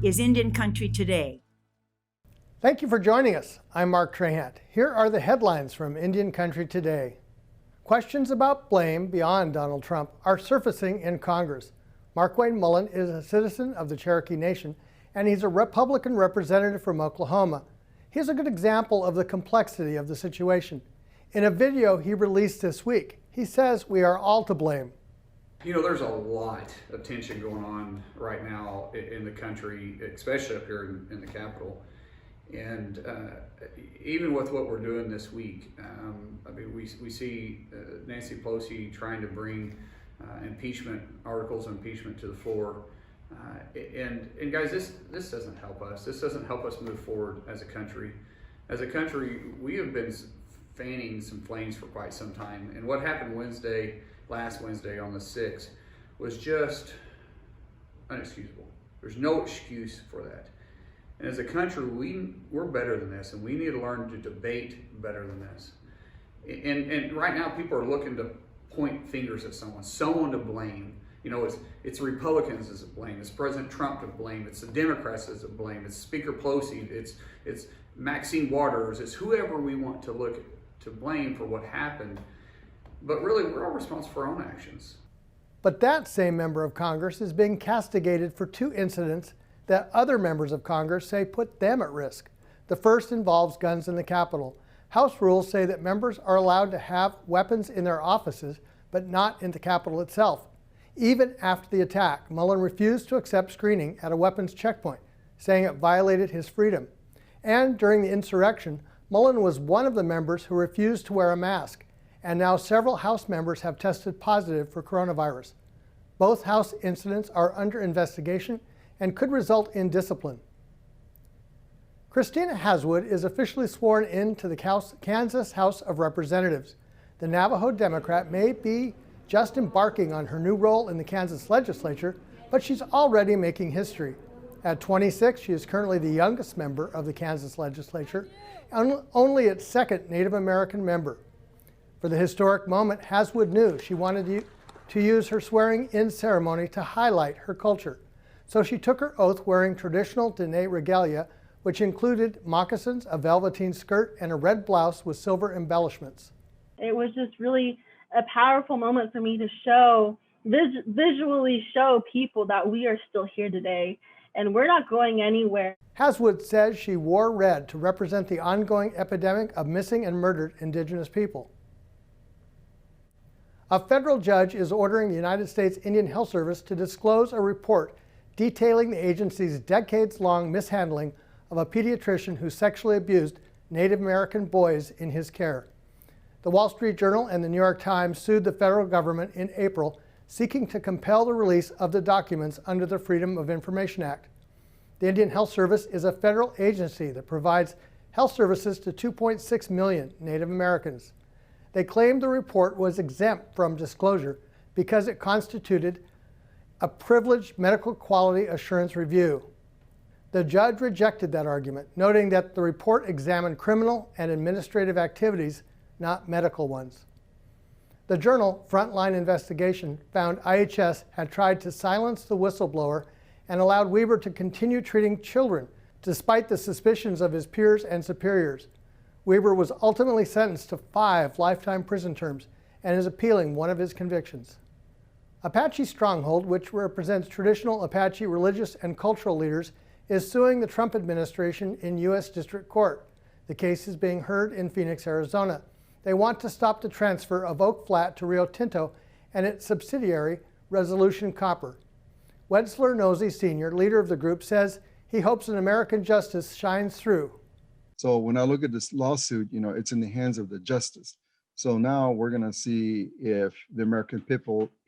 is Indian Country Today. Thank you for joining us. I'm Mark Trahant. Here are the headlines from Indian Country Today. Questions about blame beyond Donald Trump are surfacing in Congress. Markwayne Mullin is a citizen of the Cherokee Nation, and he's a Republican representative from Oklahoma. He's a good example of the complexity of the situation. In a video he released this week, he says we are all to blame. You know, there's a lot of tension going on right now in the country, especially up here in the Capitol. And even with what we're doing this week, I mean, we see Nancy Pelosi trying to bring impeachment articles of impeachment to the floor. And guys, this doesn't help us. This doesn't help us move forward as a country. As a country, we have been fanning some flames for quite some time. And what happened last Wednesday on the 6th was just inexcusable. There's no excuse for that. And as a country, we're better than this, and we need to learn to debate better than this. And right now, people are looking to point fingers at someone to blame. You know, it's Republicans as to blame, it's President Trump to blame, it's the Democrats as to blame, it's Speaker Pelosi, it's Maxine Waters, it's whoever we want to look to blame for what happened. But really, we're all responsible for our own actions. But that same member of Congress is being castigated for two incidents that other members of Congress say put them at risk. The first involves guns in the Capitol. House rules say that members are allowed to have weapons in their offices, but not in the Capitol itself. Even after the attack, Mullin refused to accept screening at a weapons checkpoint, saying it violated his freedom. And during the insurrection, Mullin was one of the members who refused to wear a mask. And now several House members have tested positive for coronavirus. Both House incidents are under investigation and could result in discipline. Christina Haswood is officially sworn into the Kansas House of Representatives. The Navajo Democrat may be just embarking on her new role in the Kansas legislature, but she's already making history. At 26, she is currently the youngest member of the Kansas legislature, and only its second Native American member. For the historic moment, Haswood knew she wanted to use her swearing-in ceremony to highlight her culture. So she took her oath wearing traditional Dene regalia, which included moccasins, a velveteen skirt, and a red blouse with silver embellishments. It was just really a powerful moment for me to visually show people that we are still here today, and we're not going anywhere. Haswood says she wore red to represent the ongoing epidemic of missing and murdered Indigenous people. A federal judge is ordering the United States Indian Health Service to disclose a report detailing the agency's decades-long mishandling of a pediatrician who sexually abused Native American boys in his care. The Wall Street Journal and the New York Times sued the federal government in April, seeking to compel the release of the documents under the Freedom of Information Act. The Indian Health Service is a federal agency that provides health services to 2.6 million Native Americans. They claimed the report was exempt from disclosure because it constituted a privileged medical quality assurance review. The judge rejected that argument, noting that the report examined criminal and administrative activities, not medical ones. The journal Frontline Investigation found IHS had tried to silence the whistleblower and allowed Weber to continue treating children despite the suspicions of his peers and superiors. Weber was ultimately sentenced to 5 lifetime prison terms and is appealing one of his convictions. Apache Stronghold, which represents traditional Apache religious and cultural leaders, is suing the Trump administration in U.S. District Court. The case is being heard in Phoenix, Arizona. They want to stop the transfer of Oak Flat to Rio Tinto and its subsidiary, Resolution Copper. Wetzler Nosey Sr., leader of the group, says he hopes an American justice shines through. So when I look at this lawsuit, you know, it's in the hands of the justice. So now we're going to see if the American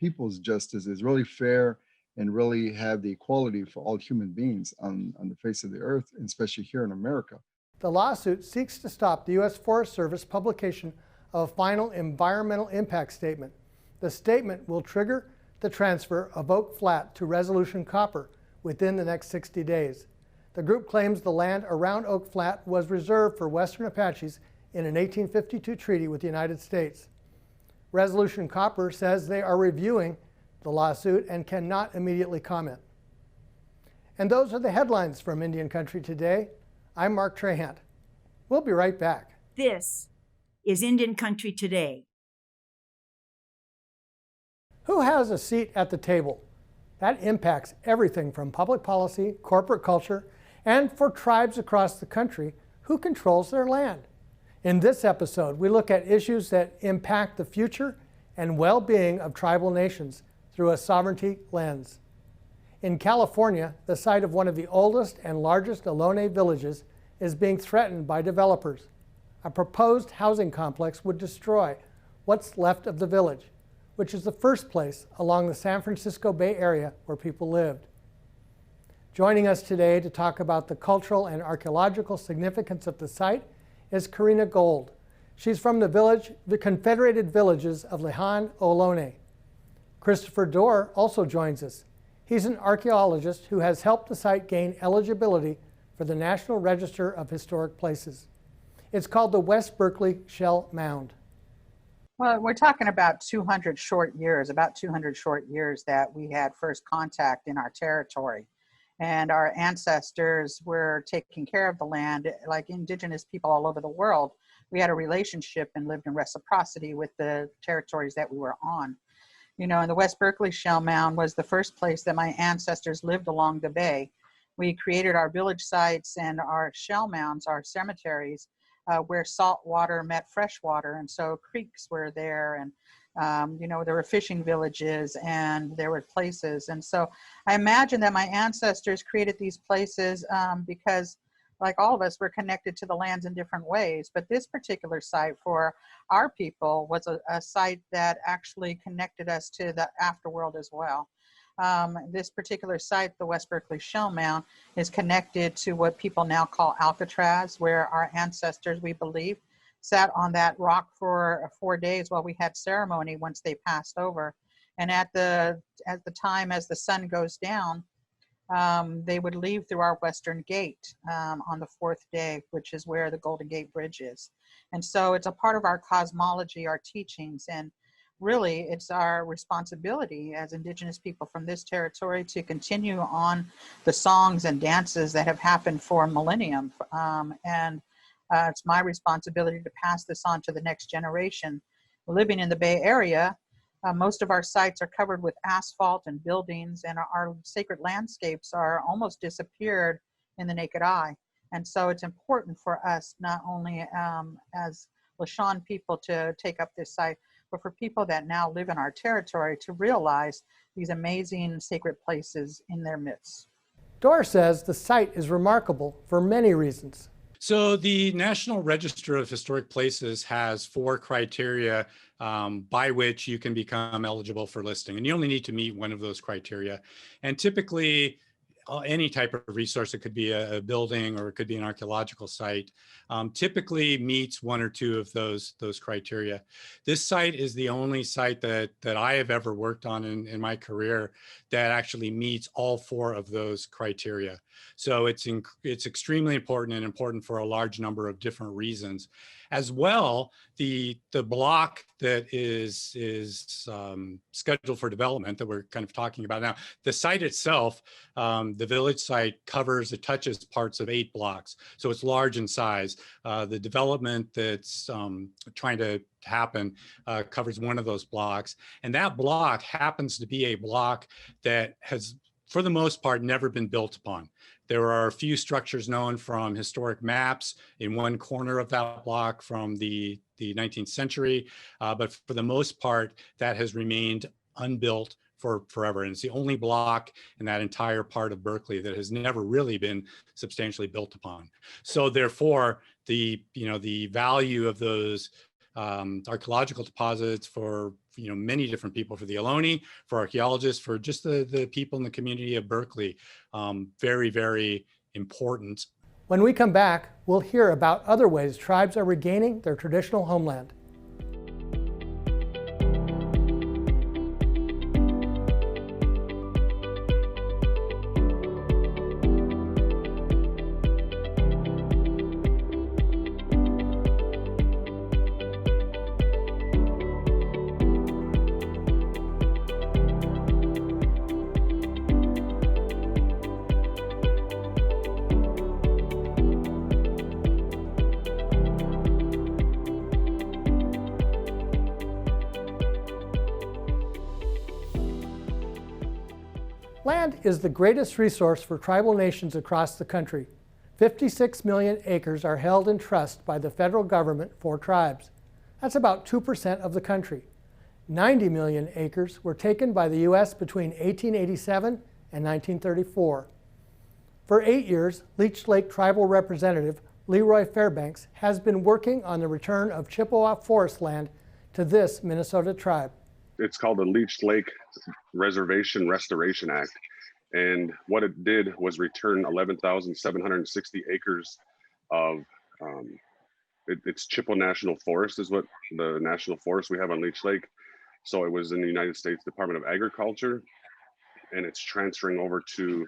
people's justice is really fair and really have the equality for all human beings on the face of the earth, and especially here in America. The lawsuit seeks to stop the U.S. Forest Service publication of a final environmental impact statement. The statement will trigger the transfer of Oak Flat to Resolution Copper within the next 60 days. The group claims the land around Oak Flat was reserved for Western Apaches in an 1852 treaty with the United States. Resolution Copper says they are reviewing the lawsuit and cannot immediately comment. And those are the headlines from Indian Country Today. I'm Mark Trahant. We'll be right back. This is Indian Country Today. Who has a seat at the table? That impacts everything from public policy, corporate culture, and for tribes across the country, who controls their land? In this episode, we look at issues that impact the future and well-being of tribal nations through a sovereignty lens. In California, the site of one of the oldest and largest Ohlone villages is being threatened by developers. A proposed housing complex would destroy what's left of the village, which is the first place along the San Francisco Bay Area where people lived. Joining us today to talk about the cultural and archaeological significance of the site is Karina Gold. She's from the Confederated Villages of Lehan Ohlone. Christopher Dorr also joins us. He's an archaeologist who has helped the site gain eligibility for the National Register of Historic Places. It's called the West Berkeley Shell Mound. Well, we're talking about 200 short years that we had first contact in our territory. And our ancestors were taking care of the land like indigenous people all over the world. We had a relationship and lived in reciprocity with the territories that we were on. You know, and the West Berkeley Shell Mound was the first place that my ancestors lived along the bay. We created our village sites and our shell mounds, our cemeteries, where salt water met fresh water. And so creeks were there, and you know, there were fishing villages and there were places. And so I imagine that my ancestors created these places because, like all of us, we're connected to the lands in different ways. But this particular site for our people was a site that actually connected us to the afterworld as well. This particular site, the West Berkeley Shell Mound, is connected to what people now call Alcatraz, where our ancestors, we believe, sat on that rock for 4 days while we had ceremony once they passed over. And at the time as the sun goes down, they would leave through our western gate on the fourth day, which is where the Golden Gate Bridge is. And so it's a part of our cosmology, our teachings, and really it's our responsibility as indigenous people from this territory to continue on the songs and dances that have happened for millennium. It's my responsibility to pass this on to the next generation. Living in the Bay Area, most of our sites are covered with asphalt and buildings, and our sacred landscapes are almost disappeared in the naked eye. And so it's important for us, not only as Lashawn people, to take up this site, but for people that now live in our territory to realize these amazing sacred places in their midst. Dorr says the site is remarkable for many reasons. So the National Register of Historic Places has 4 criteria by which you can become eligible for listing. And you only need to meet one of those criteria. And typically, any type of resource, it could be a building or it could be an archaeological site, typically meets 1 or 2 of those criteria. This site is the only site that I have ever worked on in my career that actually meets all 4 of those criteria. So it's extremely important, and important for a large number of different reasons. As well, the block that is scheduled for development that we're kind of talking about now, the site itself, the village site it touches parts of 8 blocks. So it's large in size. The development that's trying to happen covers 1 of those blocks. And that block happens to be a block that has, for the most part, never been built upon. There are a few structures known from historic maps in one corner of that block from the 19th century, but for the most part, that has remained unbuilt for forever. And it's the only block in that entire part of Berkeley that has never really been substantially built upon. So therefore, the value of those archaeological deposits for many different people, for the Ohlone, for archaeologists, for just the people in the community of Berkeley, very, very important. When we come back, we'll hear about other ways tribes are regaining their traditional homeland. Land is the greatest resource for tribal nations across the country. 56 million acres are held in trust by the federal government for tribes. That's about 2% of the country. 90 million acres were taken by the U.S. between 1887 and 1934. For 8 years, Leech Lake Tribal Representative Leroy Fairbanks has been working on the return of Chippewa forest land to this Minnesota tribe. It's called the Leech Lake Reservation Restoration Act. And what it did was return 11,760 acres of, it's Chippewa National Forest is what the national forest we have on Leech Lake. So it was in the United States Department of Agriculture, and it's transferring over to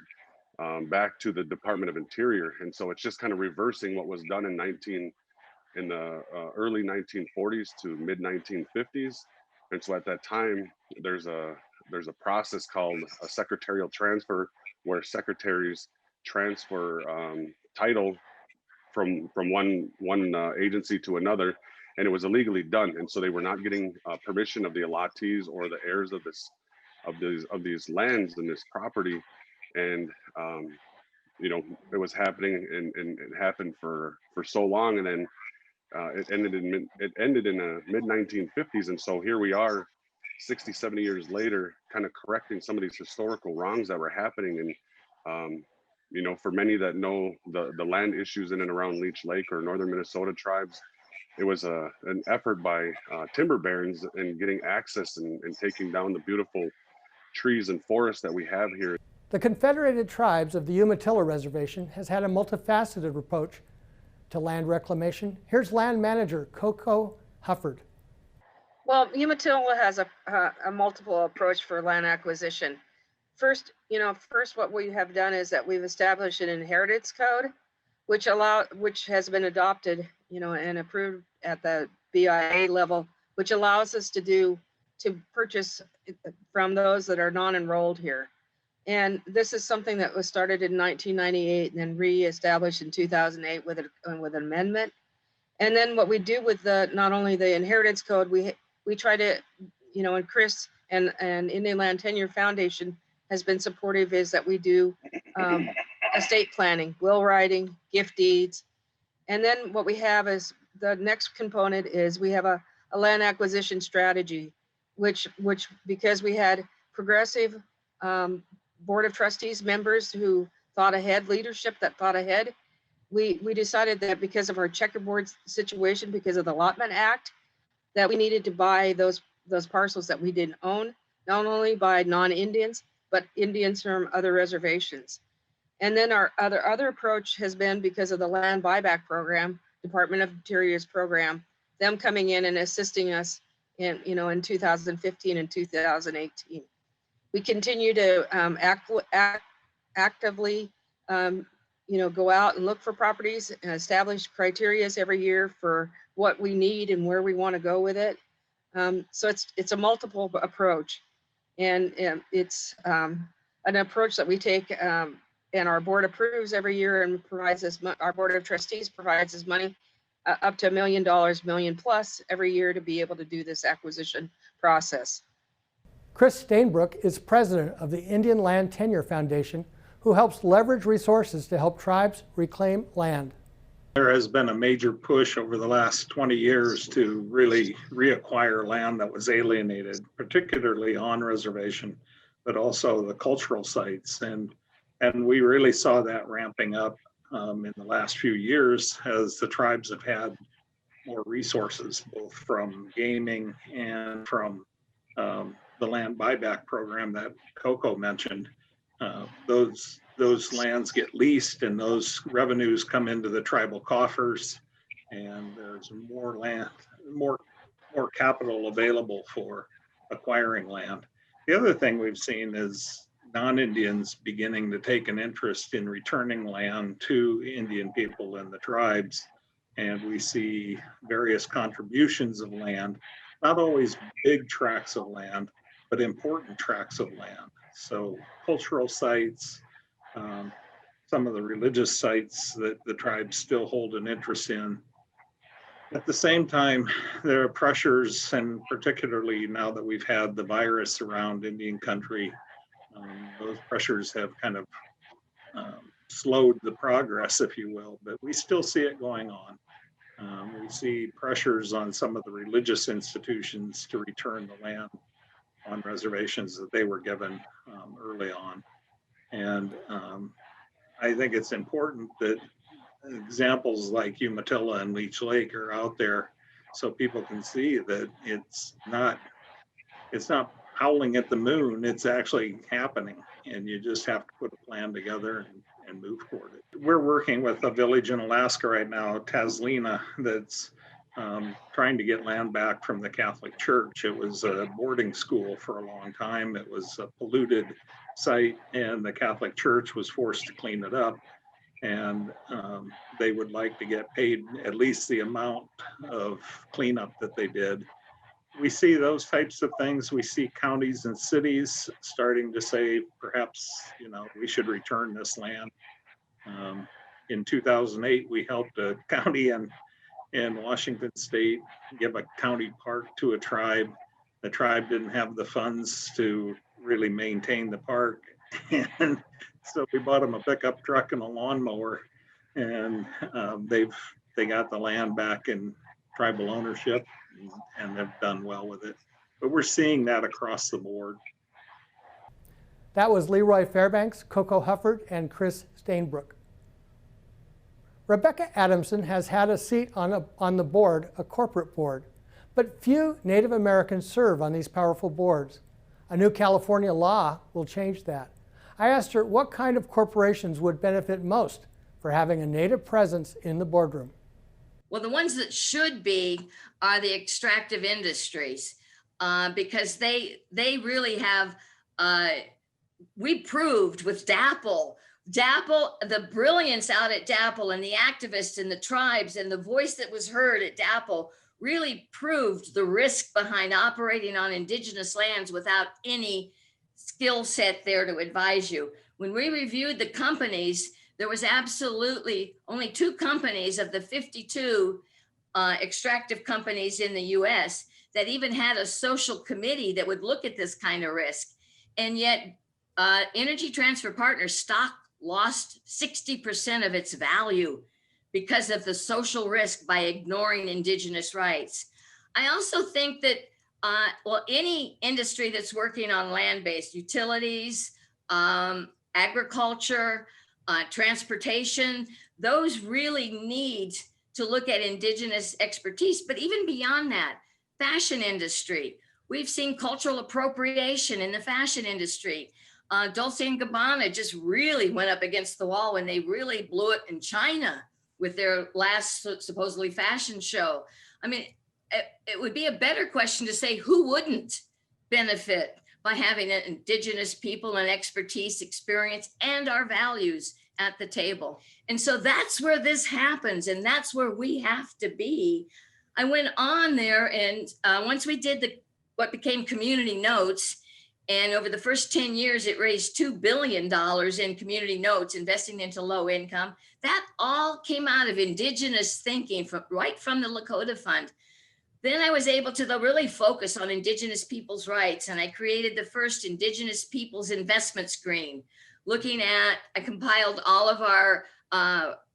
back to the Department of Interior. And so it's just kind of reversing what was done in the early 1940s to mid 1950s. And so at that time, there's a process called a secretarial transfer, where secretaries transfer title from one agency to another, and it was illegally done. And so they were not getting permission of the allottees or the heirs of these lands and this property. And it was happening, and it happened for so long, and then it ended in the mid 1950s. And so here we are 60, 70 years later, kind of correcting some of these historical wrongs that were happening. And for many that know the land issues in and around Leech Lake or northern Minnesota tribes, it was an effort by timber barons in getting access and taking down the beautiful trees and forests that we have here. The Confederated Tribes of the Umatilla Reservation has had a multifaceted approach to land reclamation. Here's land manager Coco Hufford. Well, Umatilla has a multiple approach for land acquisition. First, what we have done is that we've established an inheritance code, which has been adopted, and approved at the BIA level, which allows us to purchase from those that are non-enrolled here. And this is something that was started in 1998 and then re-established in 2008 with an amendment. And then what we do with not only the inheritance code, we try to, and Chris and Indian Land Tenure Foundation has been supportive, is that we do estate planning, will writing, gift deeds. And then what we have is the next component is we have a land acquisition strategy, which because we had progressive Board of Trustees members who thought ahead, leadership that thought ahead, we decided that because of our checkerboard situation, because of the Allotment Act, that we needed to buy those parcels that we didn't own, not only by non-Indians, but Indians from other reservations. And then our other approach has been because of the land buyback program, Department of Interior's program, them coming in and assisting us in 2015 and 2018. We continue to actively go out and look for properties and establish criteria every year for what we need and where we want to go with it. So it's a multiple approach, and it's an approach that we take, and our board approves every year and provides us. Our board of trustees provides us money up to $1 million, million plus every year to be able to do this acquisition process. Chris Stainbrook is president of the Indian Land Tenure Foundation, who helps leverage resources to help tribes reclaim land. There has been a major push over the last 20 years to really reacquire land that was alienated, particularly on reservation, but also the cultural sites. And we really saw that ramping up in the last few years as the tribes have had more resources, both from gaming and from the land buyback program that Coco mentioned. Those lands get leased, and those revenues come into the tribal coffers, and there's more land, more capital available for acquiring land. The other thing we've seen is non-Indians beginning to take an interest in returning land to Indian people and the tribes. And we see various contributions of land, not always big tracts of land, but important tracts of land. So cultural sites, some of the religious sites that the tribes still hold an interest in. At the same time, there are pressures, and particularly now that we've had the virus around Indian country, Those pressures have kind of slowed the progress, if you will, but we still see it going on. We see pressures on some of the religious institutions to return the land on reservations that they were given early on. And I think it's important that examples like Umatilla and Leech Lake are out there so people can see that it's not howling at the moon, it's actually happening. And you just have to put a plan together and move toward it. We're working with a village in Alaska right now, Taslina, that's trying to get land back from the Catholic Church. It was a boarding school for a long time. It was a polluted site, and the Catholic Church was forced to clean it up. And they would like to get paid at least the amount of cleanup that they did. We see those types of things. We see counties and cities starting to say, perhaps, we should return this land. In 2008, we helped a county in Washington State give a county park to a tribe. The tribe didn't have the funds to really maintain the park. And so we bought them a pickup truck and a lawnmower, and they got the land back in tribal ownership, and they've done well with it. But we're seeing that across the board. That was Leroy Fairbanks, Coco Hufford, and Chris Stainbrook. Rebecca Adamson has had a seat on the board, a corporate board, but few Native Americans serve on these powerful boards. A new California law will change that. I asked her what kind of corporations would benefit most for having a Native presence in the boardroom. Well, the ones that should be are the extractive industries, because they really have, we proved with DAPL, the brilliance out at DAPL and the activists and the tribes and the voice that was heard at DAPL really proved the risk behind operating on indigenous lands without any skill set there to advise you. When we reviewed the companies, there was absolutely only 2 companies of the 52 extractive companies in the US that even had a social committee that would look at this kind of risk. And yet Energy Transfer Partners stock lost 60% of its value because of the social risk by ignoring indigenous rights. I also think that, any industry that's working on land-based utilities, agriculture, transportation, those really need to look at indigenous expertise. But even beyond that, fashion industry, we've seen cultural appropriation in the fashion industry. Dolce & Gabbana just really went up against the wall when they really blew it in China with their last supposedly fashion show. I mean, it would be a better question to say who wouldn't benefit by having an indigenous people and expertise, experience, and our values at the table. And so that's where this happens, and that's where we have to be. I went on there, and once we did what became community notes, and over the first 10 years, it raised $2 billion in community notes, investing into low income. That all came out of indigenous thinking right from the Lakota Fund. Then I was able to really focus on indigenous people's rights, and I created the first indigenous people's investment screen, I compiled all of our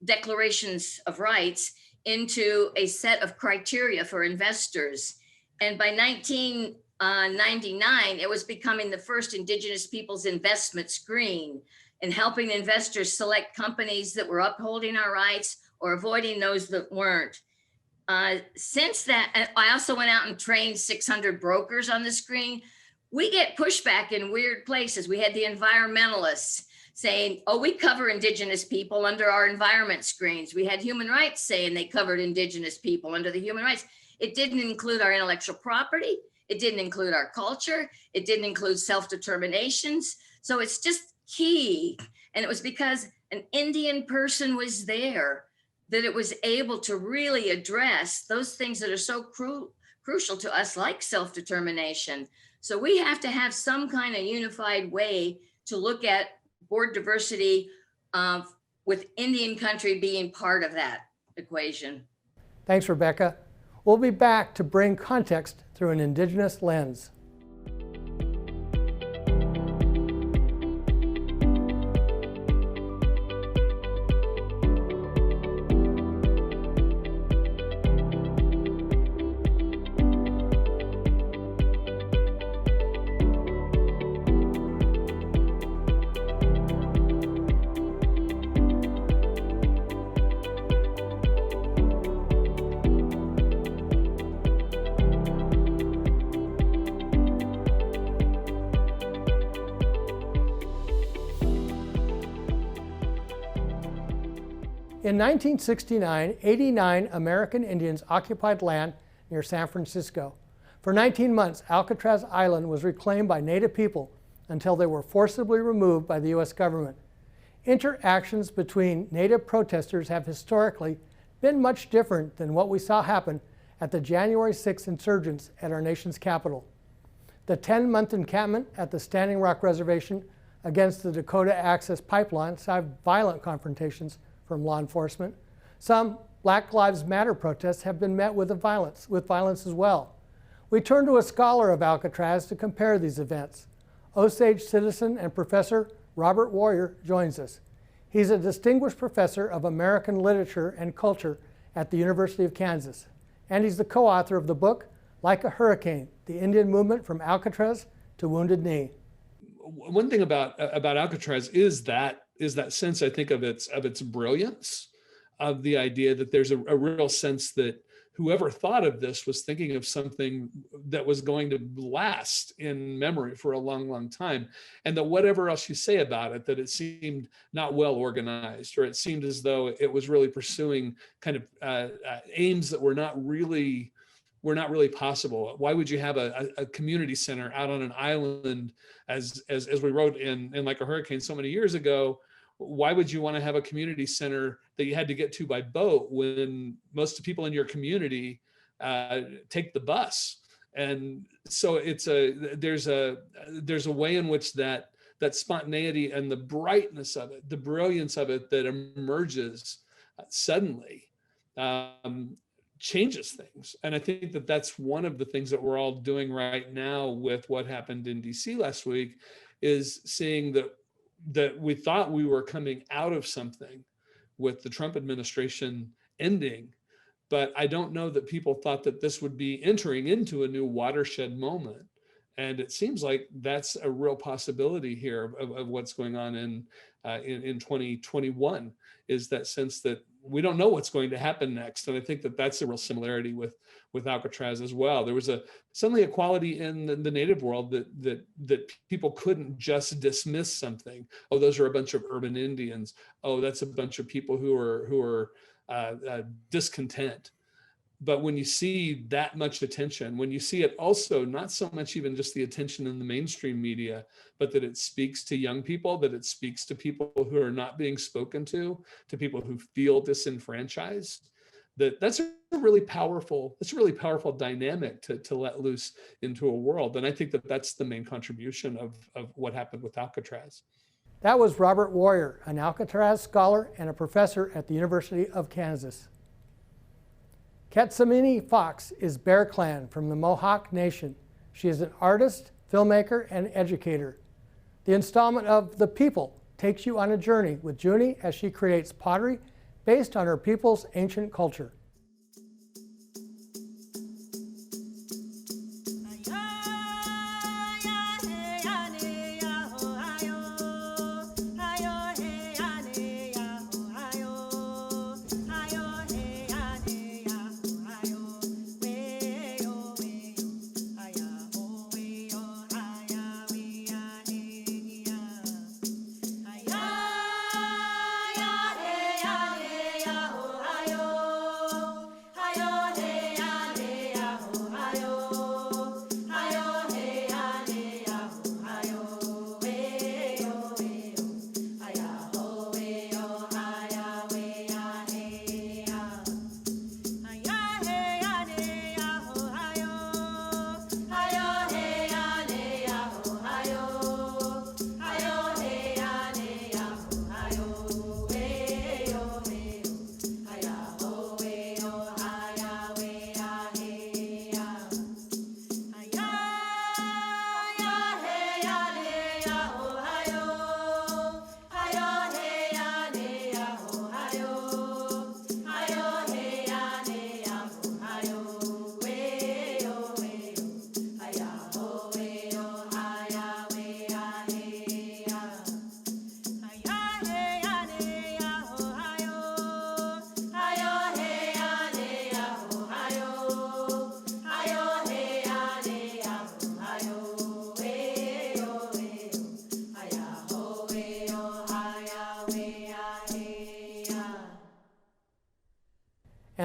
declarations of rights into a set of criteria for investors. And by 1999, it was becoming the first indigenous people's investment screen and helping investors select companies that were upholding our rights or avoiding those that weren't. Since that, I also went out and trained 600 brokers on the screen. We get pushback in weird places. We had the environmentalists saying, oh, we cover indigenous people under our environment screens. We had human rights saying they covered indigenous people under the human rights. It didn't include our intellectual property. It didn't include our culture. It didn't include self-determinations. So it's just key. And it was because an Indian person was there that it was able to really address those things that are so crucial to us, like self-determination. So we have to have some kind of unified way to look at board diversity with Indian country being part of that equation. Thanks, Rebecca. We'll be back to bring context through an Indigenous lens. In 1969, 89 American Indians occupied land near San Francisco. For 19 months, Alcatraz Island was reclaimed by Native people until they were forcibly removed by the U.S. government. Interactions between Native protesters have historically been much different than what we saw happen at the January 6th insurgents at our nation's capital. The 10-month encampment at the Standing Rock Reservation against the Dakota Access Pipeline saw violent confrontations from law enforcement. Some Black Lives Matter protests have been met with violence as well. We turn to a scholar of Alcatraz to compare these events. Osage citizen and professor Robert Warrior joins us. He's a distinguished professor of American literature and culture at the University of Kansas, and he's the co-author of the book, Like a Hurricane, The Indian Movement from Alcatraz to Wounded Knee. One thing about Alcatraz is that sense, I think, of its brilliance, of the idea that there's a real sense that whoever thought of this was thinking of something that was going to last in memory for a long, long time. And that whatever else you say about it, that it seemed not well organized, or it seemed as though it was really pursuing kind of aims that were not really possible. Why would you have a community center out on an island, as we wrote in Like a Hurricane so many years ago? Why would you want to have a community center that you had to get to by boat when most of the people in your community take the bus? And so there's a way in which that spontaneity and the brightness of it, the brilliance of it that emerges suddenly changes things. And I think that that's one of the things that we're all doing right now with what happened in DC last week, is seeing that we thought we were coming out of something with the Trump administration ending, but I don't know that people thought that this would be entering into a new watershed moment. And it seems like that's a real possibility here of what's going on in 2021, is that sense that we don't know what's going to happen next. And I think that that's a real similarity with Alcatraz as well. There was suddenly a quality in the Native world that people couldn't just dismiss something. Oh, those are a bunch of urban Indians. Oh, that's a bunch of people who are discontent. But when you see that much attention, when you see it also not so much even just the attention in the mainstream media, but that it speaks to young people, that it speaks to people who are not being spoken to people who feel disenfranchised, that's a really powerful dynamic to let loose into a world. And I think that that's the main contribution of what happened with Alcatraz. That was Robert Warrior, an Alcatraz scholar and a professor at the University of Kansas. Ketsamini Fox is Bear Clan from the Mohawk Nation. She is an artist, filmmaker, and educator. The installment of The People takes you on a journey with Junie as she creates pottery based on her people's ancient culture.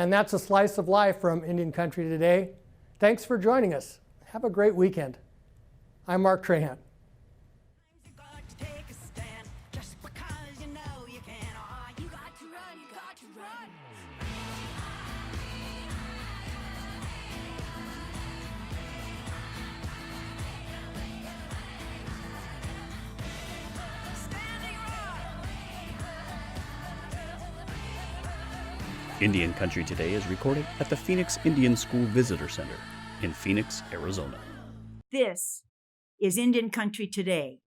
And that's a slice of life from Indian Country Today. Thanks for joining us. Have a great weekend. I'm Mark Trahan. Indian Country Today is recorded at the Phoenix Indian School Visitor Center in Phoenix, Arizona. This is Indian Country Today.